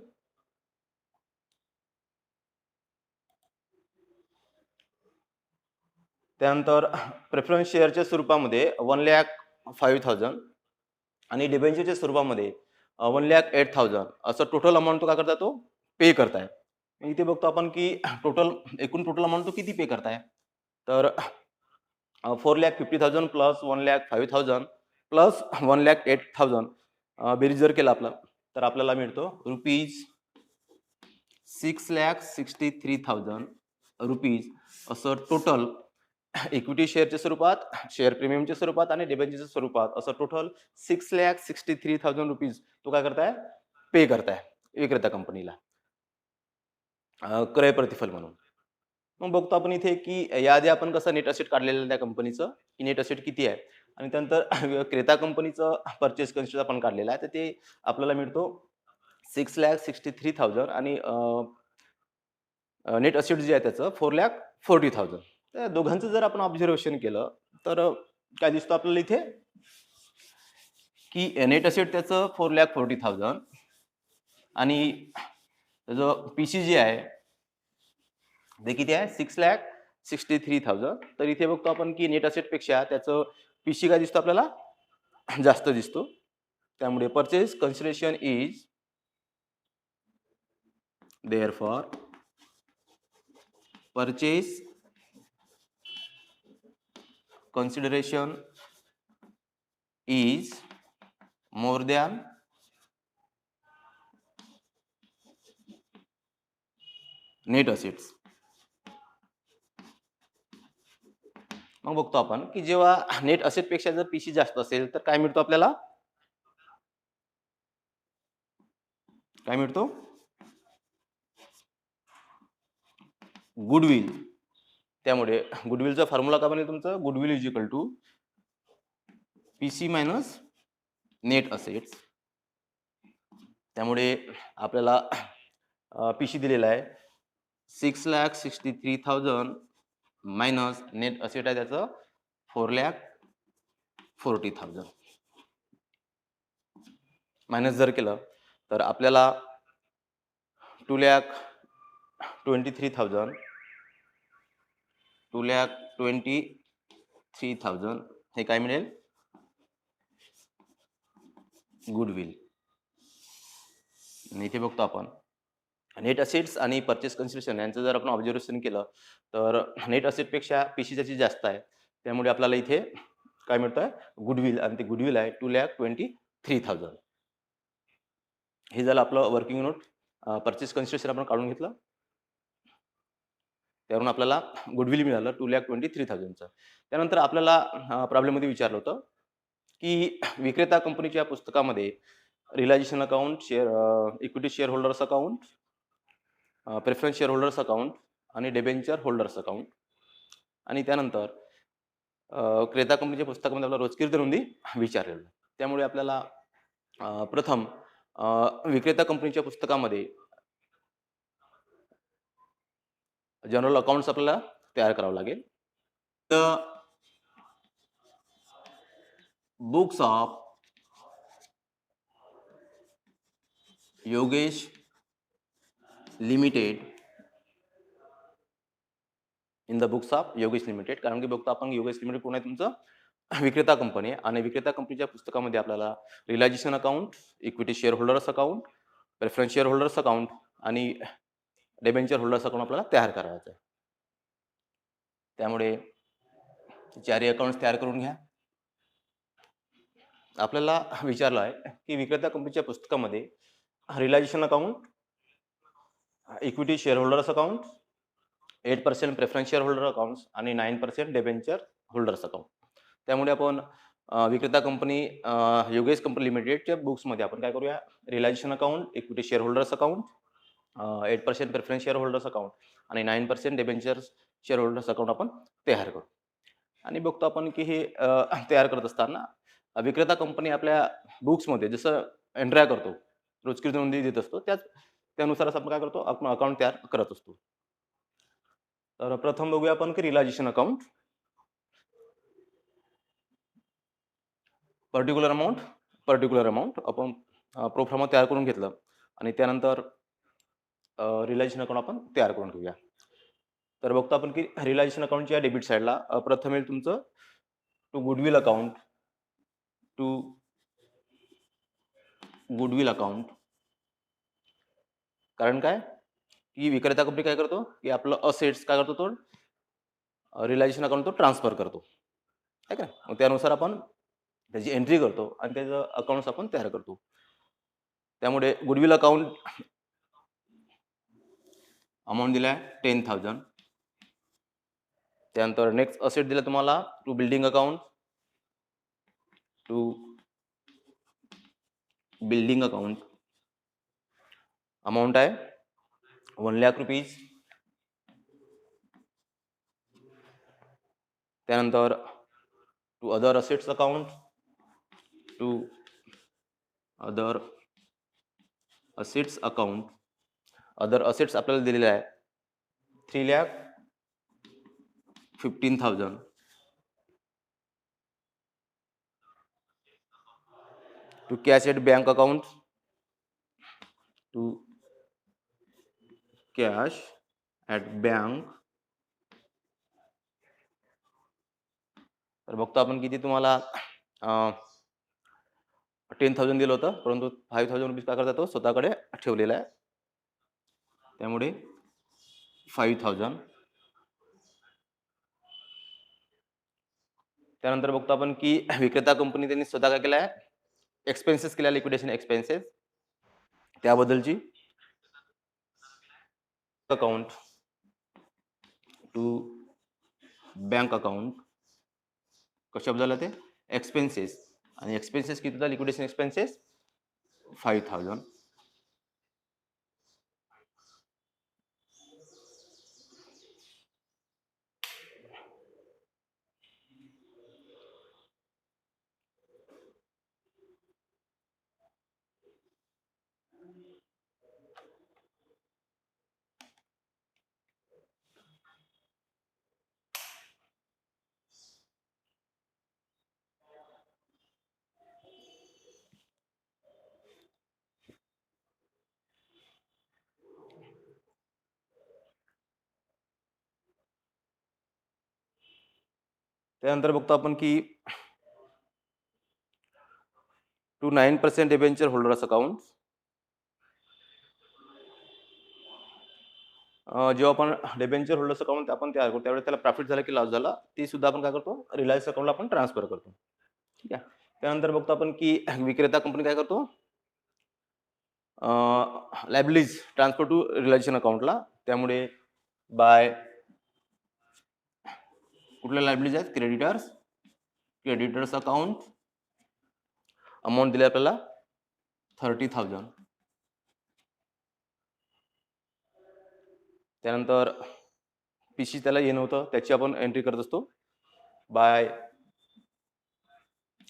[SPEAKER 1] त्यानंतर प्रेफरन्स शेअरच्या स्वरूपामध्ये 1,05,000 आणि डिबेंचरच्या स्वरूपामध्ये 1,08,000 असं टोटल अमाऊंट तो काय करताय तो पे करताय. इथे बघतो आपण की एकूण टोटल अमाऊंट तो किती पे करताय तर 4,50,000 प्लस 1,05,000 प्लस 1,08,000 बेरीज जर केला आपला तर आपल्याला मिळतो रुपीज 6,63,000 रुपीज असं टोटल इक्विटी शेअरच्या स्वरूपात शेअर प्रीमियमच्या स्वरूपात आणि डिबेंचरच्या स्वरूपात असं टोटल 6,63,000 रुपीज तो काय करताय पे करताय विक्रेता कंपनीला क्रय प्रतिफल म्हणून. मग बघतो आपण इथे की याआधी आपण कसं नेट असेट काढलेलं त्या कंपनीचं की नेट असेट किती आहे आणि त्यानंतर क्रेता कंपनीचं परचेस कन्सिडर आपण काढलेलं आहे तर ते आपल्याला मिळतो 6,63,000 आणि नेट असेट जे आहे त्याचं 4,40,000. त्या दोघांचं जर आपण ऑब्झर्वेशन केलं तर काय दिसतं आपल्याला इथे की नेट असेट त्याचं 4,40,000 आणि त्याचं पीसी जे आहे ते किती आहे 6,63,000. तर इथे बघतो आपण की नेट असेट पेक्षा त्याचं पीसी काय दिसतो आपल्याला जास्त दिसतो. त्यामुळे purchase consideration is therefore purchase consideration is more than net assets. मग बघतो आपण की जेव्हा नेट असेट पेक्षा जर पीसी जास्त असेल तर काय मिळतो आपल्याला काय मिळतो गुडविल. त्यामुळे गुडविलचा फॉर्म्युला काय बनेल तुमचं goodwill is equal to PC minus net assets. त्यामुळे आपल्याला पीसी दिलेला आहे 6,63,000 मायनस नेट असेट आहे त्याचं 4,40,000 मायनस जर केलं तर आपल्याला 2,23,000 2,23,000 हे काय मिळेल गुडविल. इथे बघतो आपण नेट असेट्स आणि परचेस कन्सिडरेशन यांचं जर आपण ऑब्झर्वेशन केलं तर नेट असेटपेक्षा पीसी त्याची जास्त आहे. त्यामुळे आपल्याला इथे काय मिळतंय गुडविल आणि ते गुडविल आहे 2,23,000. हे झालं आपलं वर्किंग नोट परचेस कन्सिडरेशन आपण काढून घेतलं. त्यावरून आपल्याला गुडविल मिळालं 2,23,000चं. त्यानंतर आपल्याला प्रॉब्लेममध्ये विचारलं होतं की विक्रेता कंपनीच्या पुस्तकामध्ये realisation account equity share holders account preference share holders account आणि डिबेंचर होल्डर्स अकाउंट आणि त्यानंतर क्रेता कंपनीच्या पुस्तकामध्ये आपल्याला रोजकीर्द नोंदी विचारलेलं. त्यामुळे आपल्याला प्रथम विक्रेता कंपनीच्या पुस्तकामध्ये जनरल अकाउंट्स आपल्याला तयार करावं लागेल. तर books of Yogesh limited in the books of Yogesh limited. कारण की बघतो आपण योगेश लिमिटेड कोण आहे तुमचं विक्रेता कंपनी आहे आणि विक्रेता कंपनीच्या पुस्तकामध्ये आपल्याला realisation account, equity share holders account, preference share holders account आणि डेबेंचर होल्डर्स अकाउंट आपल्याला तयार करायचं आहे. त्यामुळे चारही अकाउंट्स तयार करून घ्या. आपल्याला विचारलं आहे की विक्रेता कंपनीच्या पुस्तकामध्ये realisation account, equity share holders account, 8% preference share holder accounts आणि 9% डेबेंचर होल्डर्स अकाउंट. त्यामुळे आपण विक्रेता कंपनी योगेश कंपनी लिमिटेडच्या बुक्समध्ये आपण काय करूया, realisation account, equity share holders account, 8% preference share holders account आणि 9% डेबेंचर शेअर होल्डर्स अकाउंट आपण तयार करू. आणि बघतो आपण की हे तयार करत असताना विक्रेता कंपनी आपल्या बुक्समध्ये जसं एंट्र्या करतो, रोजकी नोंदी देत असतो, त्यानुसारच आपण काय करतो, आपण अकाउंट तयार करत असतो. तर प्रथम बघूया आपण की रिलायझेशन अकाउंट. पर्टिक्युलर अमाऊंट आपण प्रोफॉर्मा तयार करून घेतलं आणि त्यानंतर रिलायझेशन अकाउंट आपण तयार करून घेऊया. तर बघतो आपण की रिलायझेशन अकाउंटच्या डेबिट साईडला प्रथम येईल तुमचं टू गुडविल अकाउंट, कारण काय की विक्रेता कंपनी काय करतो की आपलं असेट्स काय करतो, तो रिलायझेशन अकाउंट तो ट्रान्सफर करतो, आहे का. मग त्यानुसार आपण त्याची एंट्री करतो आणि त्याचं अकाउंट्स आपण तयार करतो. त्यामुळे गुडविल अकाउंट अमाऊंट दिलाय 10,000. त्यानंतर नेक्स्ट असेट दिला तुम्हाला टू बिल्डिंग अकाउंट, अमाऊंट आहे 1,00,000 रुपीज. त्यानंतर to other assets account, other assets आपल्याला दिलेले आहे 3,15,000. To cash at bank account, तर बघतो आपण किती तुम्हाला 10,000 दिलं होतं, परंतु 5,000 रुपीज काय करता तो स्वतःकडे ठेवलेला आहे, त्यामुळे 5,000. त्यानंतर बघतो आपण की विक्रेता कंपनी त्यांनी स्वतः काय केलं आहे, एक्सपेन्सेस केल्या, लिक्विडेशन एक्सपेन्सेस, त्याबद्दलची अकाउंट टू बँक अकाउंट कशाबद्दल ते एक्सपेन्सेस, आणि एक्सपेन्सेस किती होता, लिक्विडेशन एक्सपेन्सेस 5,000. त्यानंतर बघतो आपण की टू 9% डिबेंचर होल्डर्स अकाउंट, जेव्हा आपण डिबेंचर होल्डर्स अकाउंट आपण तयार करतो त्यावेळेस त्याला प्रॉफिट झाला की लॉस झाला, ती सुद्धा आपण काय करतो, रिलायन्स अकाउंटला आपण ट्रान्सफर करतो. ठीक आहे. त्यानंतर बघतो आपण की विक्रेता कंपनी काय करतो, लायबिलिटीज ट्रान्सफर टू रिलायझेशन अकाउंटला. त्यामुळे बाय कुठल्या लायबिलिटीज आहेत, क्रेडिटर्स अकाउंट, अमाऊंट दिली आपल्याला 30,000. त्यानंतर पीसी त्याला येणं होतं, त्याची आपण एंट्री करत असतो बाय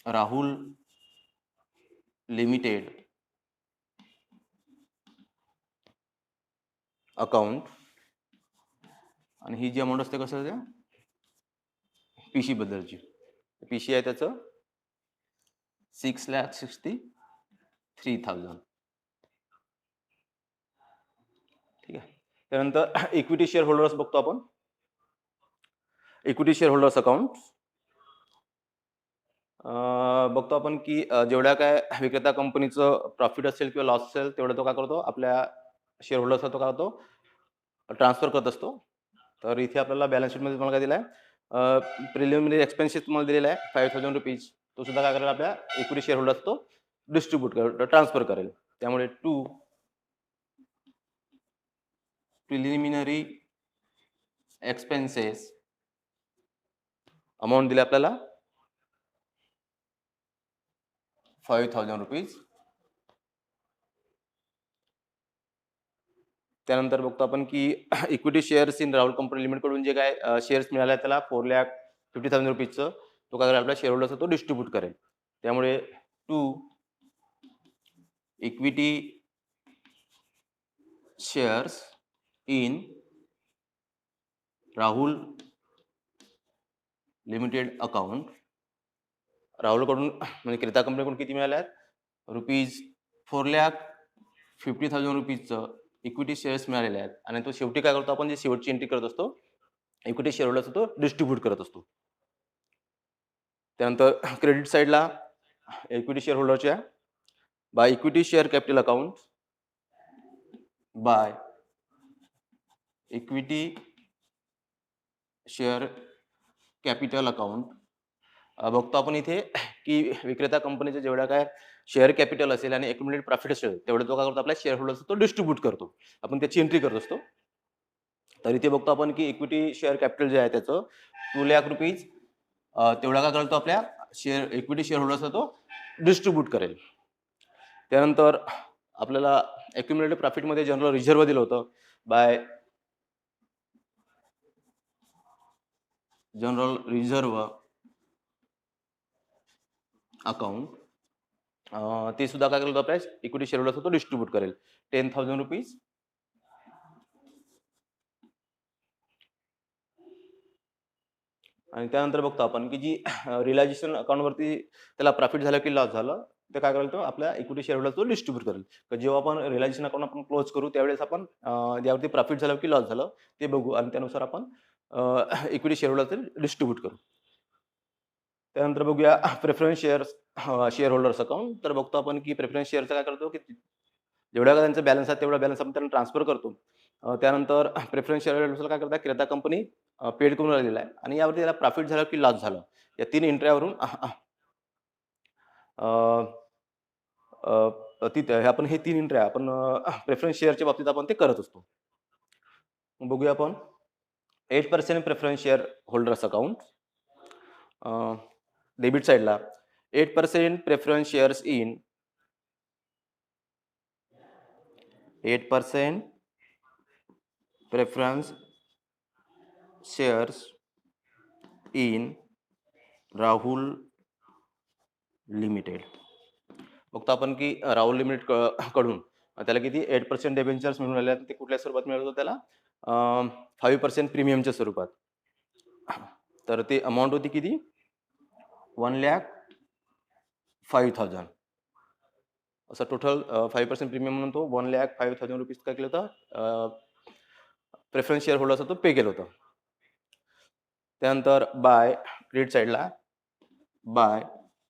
[SPEAKER 1] राहुल लिमिटेड अकाउंट, आणि ही जी अमाऊंट असते कसं पीसी बद्दलची, पीसी आहे त्याचं 6,63,000. ठीक आहे. त्यानंतर इक्विटी शेअर होल्डर्स बघतो आपण. इक्विटी शेअर होल्डर्स अकाउंट बघतो आपण की जेवढ्या काय विक्रेता कंपनीचं प्रॉफिट असेल किंवा लॉस असेल तेवढं तो काय करतो आपल्या शेअर होल्डर्सला तो काय करतो ट्रान्सफर करत असतो. तर इथे आपल्याला बॅलन्स शीटमध्ये तुम्हाला काय दिलं आहे प्रिलिमिनरी एक्सपेन्सेस तुम्हाला दिलेला आहे ₹5,000. तो सुद्धा काय करेल आपल्या इक्विटी शेअर होल्डर्स तो डिस्ट्रीब्यूट करेल ट्रान्सफर करेल. त्यामुळे टू प्रिलिमिनरी एक्सपेन्सेस अमाऊंट दिली आपल्याला ₹5,000. त्यानंतर बघतो आपण की equity shares in Rahul company limited कडून जे काय शेअर्स मिळाले त्याला ₹4,50,000 तो काय करेल आपल्या शेअर होल्डर्स तो डिस्ट्रीब्यूट करेल. त्यामुळे two equity shares in Rahul limited account राहुलकडून म्हणजे क्रेता कंपनीकडून किती मिळाले आहेत ₹4,50,000 इक्विटी शेअर्स मिळालेले आहेत. आणि तो शेवटी काय करतो आपण जे शेवटची एंट्री करत असतो इक्विटी शेअर होल्डर्स तो डिस्ट्रीब्यूट करत असतो. त्यानंतर क्रेडिट साईडला इक्विटी शेअर होल्डरच्या by equity share capital account by equity share capital account बघतो आपण इथे की विक्रेता कंपनीचे जेवढा काय शेअर कॅपिटल असेल आणि एक्युमुलेटेड प्रॉफिट असेल तेवढं तो काय करतो आपल्या शेअर होल्डर्स तो डिस्ट्रीब्यूट करतो. आपण त्याची एंट्री करत असतो. तर इथे बघतो आपण की इक्विटी शेअर कॅपिटल जे आहे त्याचं ₹2,00,000 तेवढा काय करतो आपल्या शेअर इक्विटी शेअर होल्डर्सला तो डिस्ट्रीब्यूट करेल. त्यानंतर आपल्याला एक्युमुलेटेड प्रॉफिटमध्ये जनरल रिझर्व्ह दिलं होतं बाय जनरल रिझर्व्ह अकाउंट ते सुद्धा काय करतो आपल्या इक्विटी शेअर होल्डर्स तो डिस्ट्रीब्यूट करेल ₹10,000. आणि त्यानंतर बघतो आपण की जी रिअलायझेशन अकाउंटवरती त्याला प्रॉफिट झालं की लॉस झालं ते काय करेल तो आपल्या इक्विटी शेअर होल्डर तो डिस्ट्रीब्यूट करेल. तर जेव्हा आपण रिअलायझेशन अकाउंट आपण क्लोज करू त्यावेळेस आपण ज्यावरती प्रॉफिट झालं की लॉस झालं ते बघू आणि त्यानुसार आपण इक्विटी शेअर होल्डर डिस्ट्रीब्यूट करू. त्यानंतर बघूया प्रेफरन्स शेअर होल्डर्स अकाउंट. तर बघतो आपण की प्रेफरन्स शेअरचं काय करतो की जेवढा त्यांचा बॅलन्स आहे तेवढा बॅलन्स आपण त्यांना ट्रान्सफर करतो. त्यानंतर प्रेफरन्स शेअर होल्डर्सला काय करतात क्रेता कंपनी पेड करून राहिलेला आहे आणि यावरती त्याला प्रॉफिट झालं की लॉस झालं या 3 एंट्र्यावरून आपण हे 3 एंट्र्या आपण प्रेफरन्स शेअरच्या बाबतीत आपण ते करत असतो. बघूया आपण 8% preference share holders account debit साईडला 8% preference shares in 8% preference shares in Rahul limited. बघतो आपण की राहुल लिमिटेड कडून त्याला किती 8% डिबेंचर्स मिळून राहिले ते कुठल्या स्वरूपात मिळत होतं त्याला 5% प्रीमियमच्या स्वरूपात. तर ते अमाऊंट होती किती ₹1,05,000 असं टोटल 5% प्रीमियम म्हणून तो ₹1,05,000 काय केलं होतं प्रेफरन्स शेअर होल्डर्स तो पे केलं होतं. त्यानंतर बाय क्रेडिट साईडला by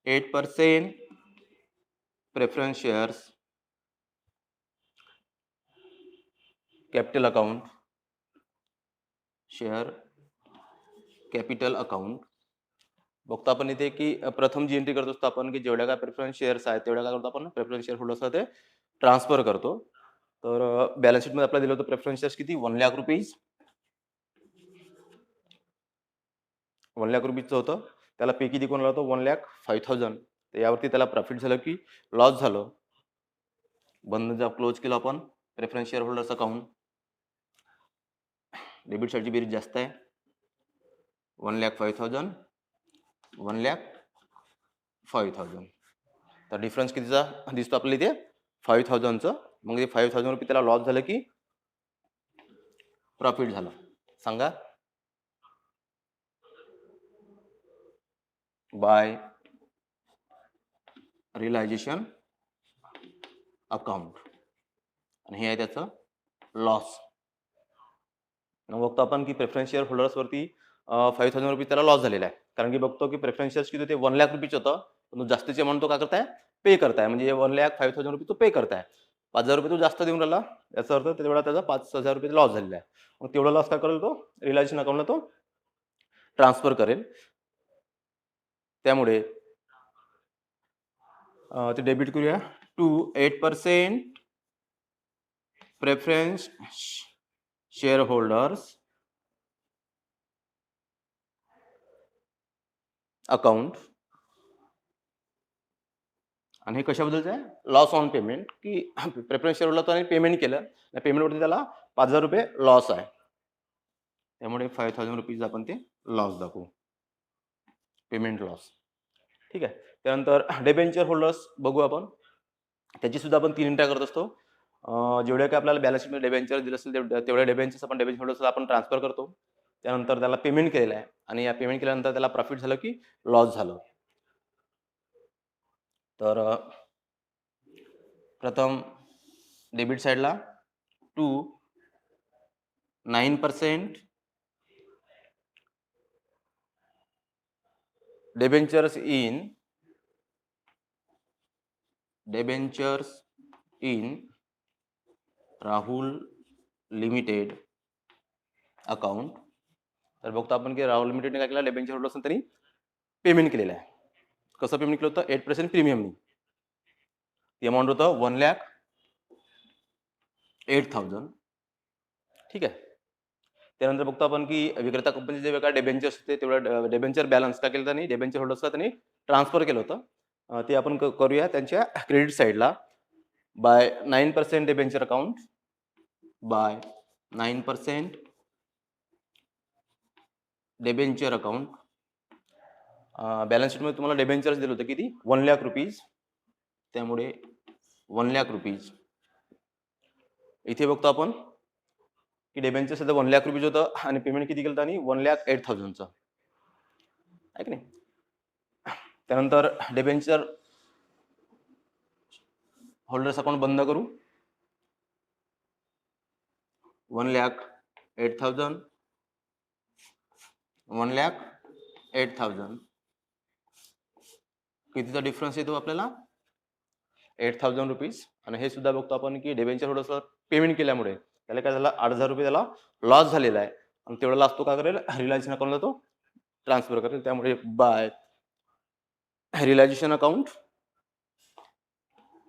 [SPEAKER 1] 8% preference shares capital account share capital account. बघतो आपण इथे की प्रथम जी एंट्री करत असतो आपण की जेवढ्या काय प्रेफरन्स शेअर्स आहेत तेवढ्या काय करतो आपण प्रेफरन्स शेअर होल्डर्सला ते ट्रान्सफर करतो. तर बॅलन्स शीटमध्ये आपल्याला दिलं होतं प्रेफरन्स शेअर्स किती ₹1,00,000 ₹1,00,000 होतं. त्याला पे किती कोणाला होतं ₹1,05,000. तर यावरती त्याला प्रॉफिट झालं की लॉस झालं बंद जेव्हा क्लोज केलं आपण preference share holders account debit साईडची बेरीज जास्त आहे 1,05,000 1,05,000 तर डिफरन्स कितीचा दिसतो आपल्याला इथे 5,000चं. मग हे ₹5,000 त्याला लॉस झालं की प्रॉफिट झालं सांगा बाय रिअलायझेशन अकाउंट आणि हे आहे त्याचं लॉस. बघतो आपण की प्रेफरन्स शेअर होल्डर्सवरती 5,000 रुपीज त्याला लॉस झालेला आहे. कारण की बघतो की प्रेफरन्स शेअर्स किती ते 1,00,000 रुपीज होतं, पण जास्तीचे अमाऊंट तो काय करताय, पे करताय. म्हणजे 1,05,000 रुपये तो पे करताय. 5,000 रुपये तो जास्त देऊन राहिला, याचा अर्थ तेवढा त्याचा 5,000 रुपये लॉस झालेला आहे. मग तेवढा लॉस काय करेल तो रिअलायझेशन अकाउंटला तो ट्रान्सफर करेल. त्यामुळे ते डेबिट करूया to 8% preference share holders account. आणि हे कशाबद्दलचं आहे, लॉस ऑन पेमेंट, की प्रेफरन्स शेअर होल्डर त्याने पेमेंट केलं, त्या पेमेंटवरती त्याला 5,000 रुपये लॉस आहे. त्यामुळे 5,000 रुपीज आपण ते लॉस दाखवू, पेमेंट लॉस. ठीक आहे. त्यानंतर डेबेंचर होल्डर्स बघू आपण. त्याची सुद्धा आपण 3 एंट्र्या करत असतो. जेवढ्या काय आपल्याला बॅलन्स शीटमध्ये डेबेंचर दिलं असेल तेवढ्या डेबेंचर्स आपण डेबेंचर होल्डर्सला आपण ट्रान्सफर करतो. त्यानंतर त्याला पेमेंट केलेलं आहे आणि या पेमेंट केल्यानंतर त्याला प्रॉफिट झालं की लॉस झालं. तर प्रथम डेबिट साईडला to 9% debentures in Rahul limited account. तर बघतो आपण की राहुल लिमिटेडने काय केलं, डेबेंचर होल्डर्स त्यांनी पेमेंट केलेलं आहे. कसं पेमेंट केलं होतं, 8% प्रीमियमनी. ती अमाऊंट होतं 1,08,000. ठीक आहे. त्यानंतर बघतो आपण की विक्रेता कंपनीचे जे वेगळा डेबेंचर्स होते तेवढं डेबेंचर बॅलन्स काय केलं त्यांनी, डेबेंचर होल्डर्सला त्यांनी ट्रान्सफर केलं होतं. ते आपण करूया त्यांच्या क्रेडिट साईडला by 9% debenture account, by 9% debenture account. Balance शीटमध्ये तुम्हाला डेबेंचर्स दिलं होतं किती, 1,00,000 रुपीज. त्यामुळे 1,00,000 रुपीज. इथे बघतो आपण की डेबेंचर सध्या 1,00,000 रुपीज होतं आणि पेमेंट किती केलं आणि 1,08,000चं आहे की नाही. त्यानंतर डेबेंचर होल्डर्स अकाउंट बंद करू. 1,08,000, 1,08,000. कितीचा डिफरन्स येतो आपल्याला, 8,000 रुपीज. आणि हे सुद्धा बघतो आपण की डेबेंचर होल्डर्सला पेमेंट केल्यामुळे त्याला काय झालं, 8,000 रुपये त्याला लॉस झालेला आहे. आणि तेवढा लॉस तो काय करेल, रिलायझेशन अकाउंटला तो ट्रान्सफर करेल. त्यामुळे by realisation account,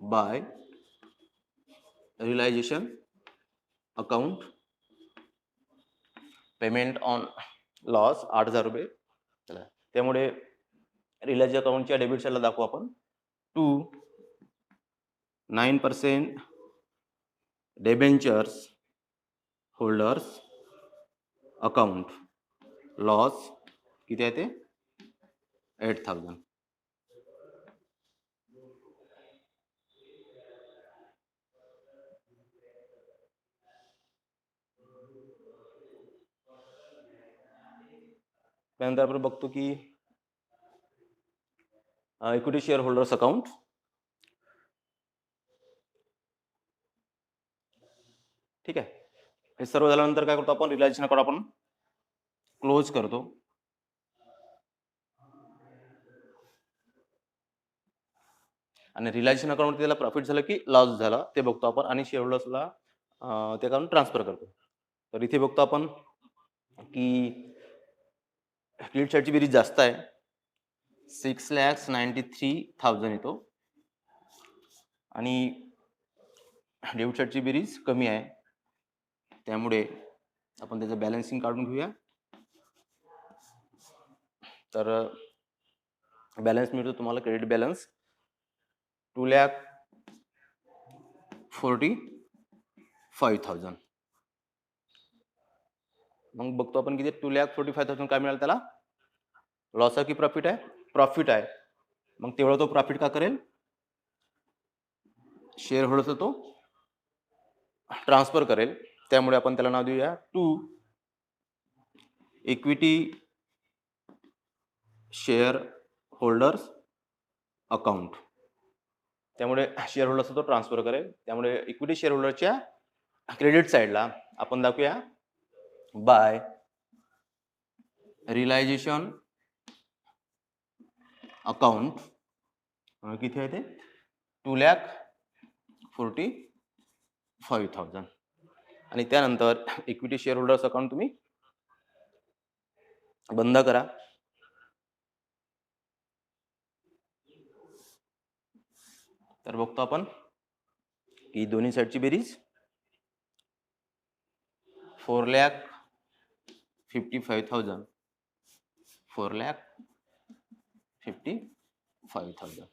[SPEAKER 1] by realisation account, payment on loss 8,000 रुपये. त्यामुळे रिलायझेशन अकाउंटच्या डेबिट साईडला दाखवू आपण to 9% debentures holders account loss किती आहे ते 8,000. त्यानंतर आपण बघतो की इक्विटी शेअर होल्डर्स अकाउंट. ठीक आहे. हे सर्व झाल्यानंतर काय करतो आपण, रिलायझेशन अकाउंट आपण क्लोज करतो. आणि रिलायझेशन अकाउंट त्याला प्रॉफिट झालं की लॉस झाला ते बघतो आपण आणि शेअर होल्डर्सला ते अकाउंट ट्रान्सफर करतो. तर इथे बघतो आपण की क्रेडिट साईडची बेरीज जास्त आहे, 6,93,000 येतो आणि डेबिट साईडची बेरीज कमी आहे. त्यामुळे आपण त्याचं बॅलन्सिंग काढून घेऊया. तर बॅलन्स मिळतो तुम्हाला क्रेडिट बॅलन्स 2,45,000. मग बघतो आपण किती 2,45,000 काय मिळालं त्याला, लॉस आहे की प्रॉफिट आहे, प्रॉफिट आहे. मग तेवढा तो प्रॉफिट का करेल, शेअर होल्डर्सला तो ट्रान्सफर करेल. त्यामुळे आपण त्याला नाव देऊया to equity share holders account. त्यामुळे शेअर होल्डरचा तो ट्रान्सफर करेल. त्यामुळे इक्विटी शेअर होल्डरच्या क्रेडिट साईडला आपण दाखवूया बाय रिअलायझेशन अकाउंट. किती आहे ते 2,45,000 आणि त्यानंतर इक्विटी शेअर होल्डर्स अकाउंट तुम्ही बंद करा. तर बघतो आपण की दोन्ही साईडची बेरीज 4,55,000 4,55,000.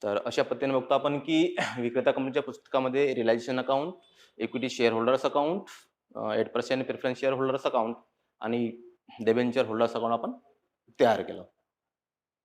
[SPEAKER 1] तर अशा पद्धतीने बघतो आपण की विक्रेता कंपनीच्या पुस्तकामध्ये realisation account, equity share holders account, 8% preference share holders account आणि डिबेंचर होल्डर्स अकाउंट आपण तयार केलं.